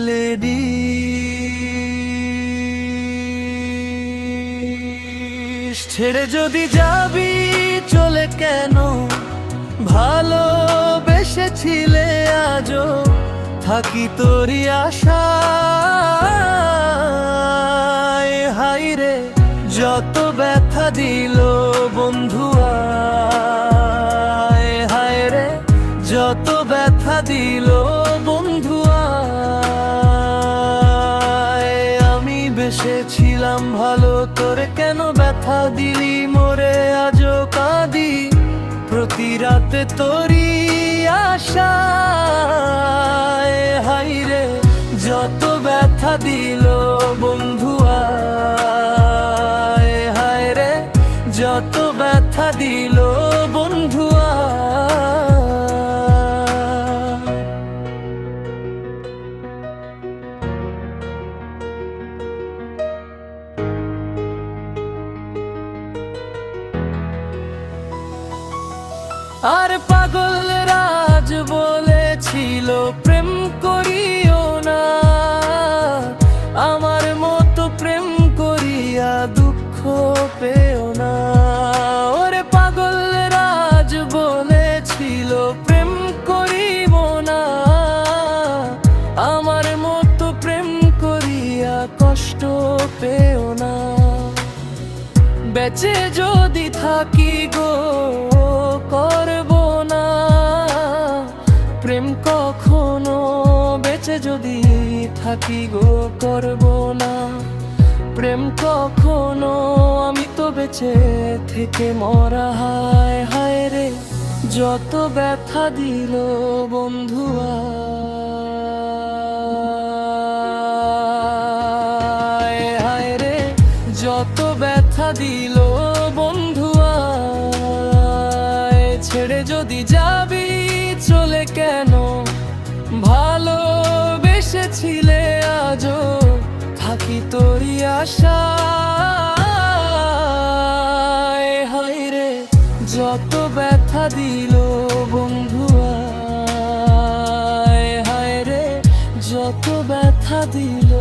Lady. ছেড়ে যদি যাবি চলে কেন, ভালোবেসেছিলে আজও থাকি তোরই আশায়। হায়রে যত ব্যথা দিল বন্ধু আয়, হায়রে যত ব্যথা দিল বন্ধু আয়। আমি বেসেছিলাম ভালো, তোরে কেন ব্যথা দিলি মোরে, আজও কাঁদি প্রতি রাতে তোরই আশায়। হায়রে যত ব্যথা দিল বন্ধু আয়, হায়রে যত ব্যথা দিল বন্ধু আয়। আর পাগল রাজ বলেছিল প্রেম করিও না, আমার মতো প্রেম করিয়া দুঃখ পেও না। ওরে পাগল রাজ বলেছিল প্রেম করিব না, আমার মতো প্রেম করিয়া কষ্ট পেও না। বেঁচে যদি থাকি গো করব না প্রেম কখনো, বেঁচে যদি থাকি গো করব না প্রেম কখনো। আমি তো বেঁচে থেকে মরা, হায় হায়রে যত ব্যথা দিল বন্ধু আয়, হায়রে যত ব্যথা দিল বন্ধু আয়। ছেড়ে যদি যাবি চলে কেন, ভালোবেসেছিলে আজও থাকি তোরই আশায়। হায়রে যত ব্যথা দিল বন্ধু আয়, হায়রে যত ব্যথা দিল।